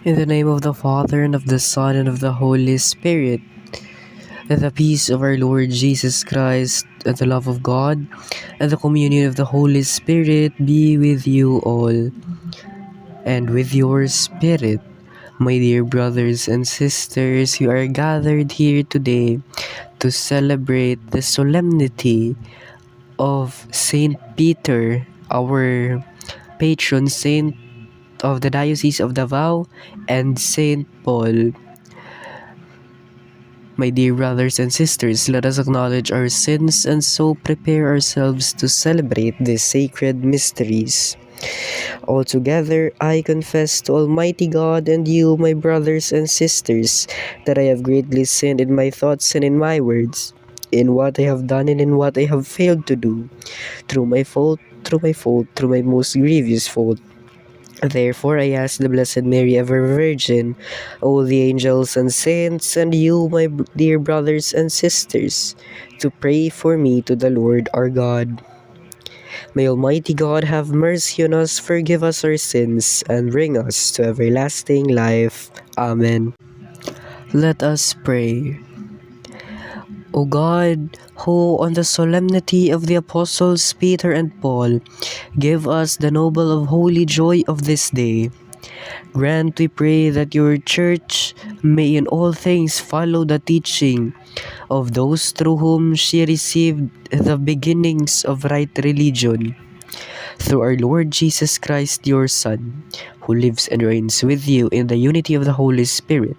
In the name of the Father, and of the Son, and of the Holy Spirit, and the peace of our Lord Jesus Christ, and the love of God, and the communion of the Holy Spirit be with you all, and with your spirit. My dear brothers and sisters, you are gathered here today to celebrate the solemnity of Saint Peter, our patron saint of the Diocese of Davao, and Saint Paul. My dear brothers and sisters, let us acknowledge our sins and so prepare ourselves to celebrate these sacred mysteries. Altogether, I confess to Almighty God and you, my brothers and sisters, that I have greatly sinned in my thoughts and in my words, in what I have done and in what I have failed to do, through my most grievous fault. Therefore, I ask the Blessed Mary, ever Virgin, all the angels and saints, and you, my dear brothers and sisters, to pray for me to the Lord our God. May Almighty God have mercy on us, forgive us our sins, and bring us to everlasting life. Amen. Let us pray. O God, who on the solemnity of the Apostles Peter and Paul give us the noble of holy joy of this day, grant, we pray, that your Church may in all things follow the teaching of those through whom she received the beginnings of right religion. Through our Lord Jesus Christ, your Son, who lives and reigns with you in the unity of the Holy Spirit,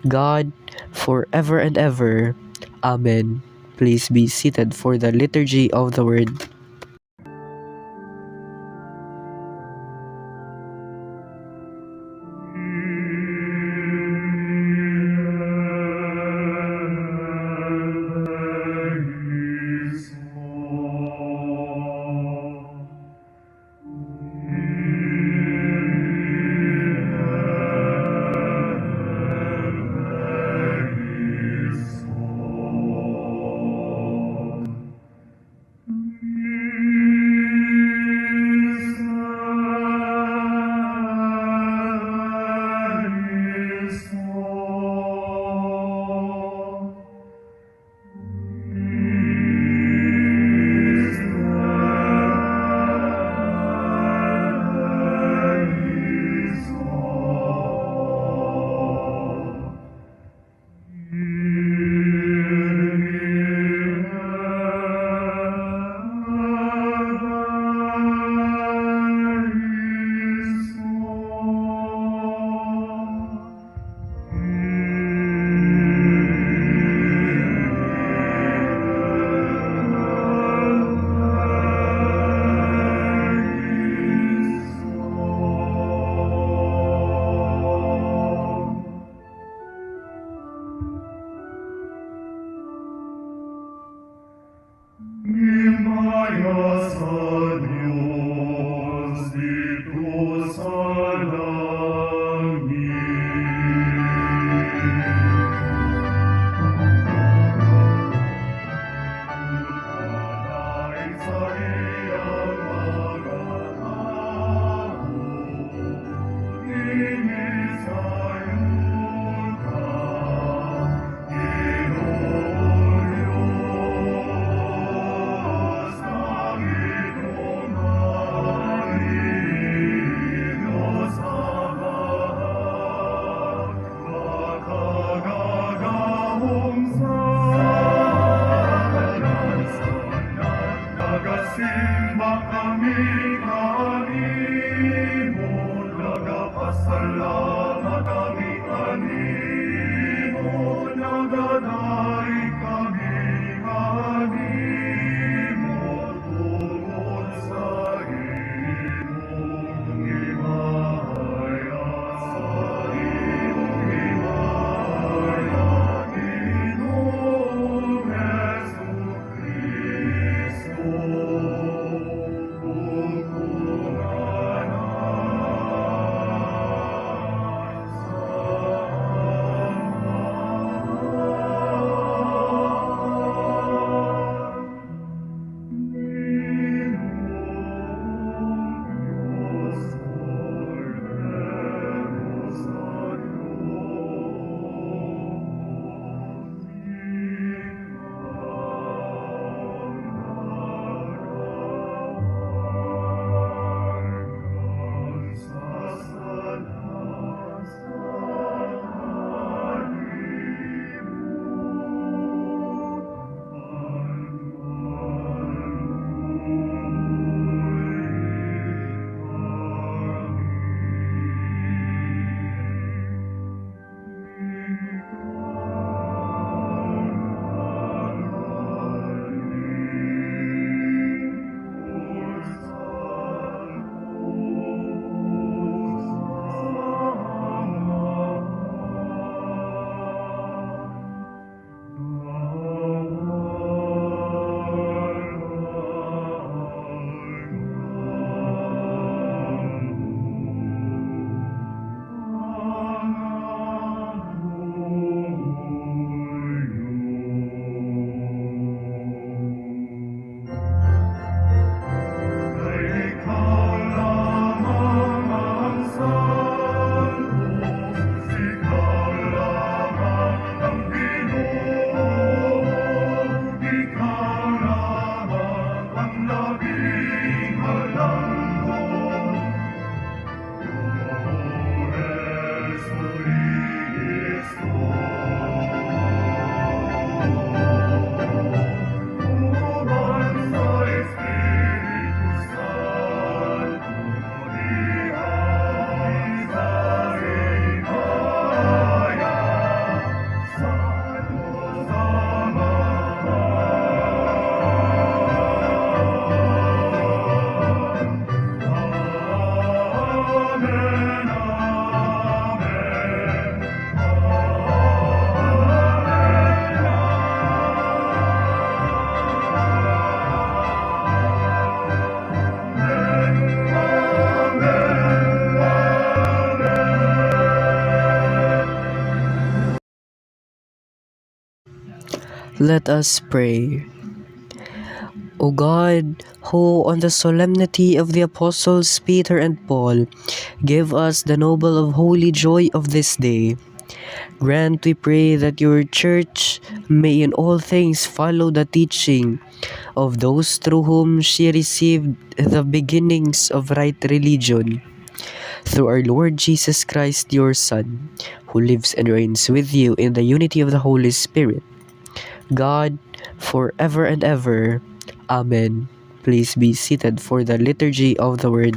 God, forever and ever. Amen. Please be seated for the liturgy of the Word. Himaya sa Diyos dito sa langit. Alay sa iyang mga tao, tingin sa yuta, Ginoong Diyos, langit mong halinos ang lahat, makagagahong sa nagasimba kami kanimo, nagapasalamat kami kanimo, nagadari kami kanimo, tungod sa imong himaya, sa imong himaya, Ginoong Jesucristo. Let us pray. O God, who on the solemnity of the apostles Peter and Paul give us the noble of holy joy of this day, grant, we pray, that your church may in all things follow the teaching of those through whom she received the beginnings of right religion. Through our Lord Jesus Christ, your Son, who lives and reigns with you in the unity of the Holy Spirit, God, forever and ever. Amen. Please be seated for the liturgy of the word.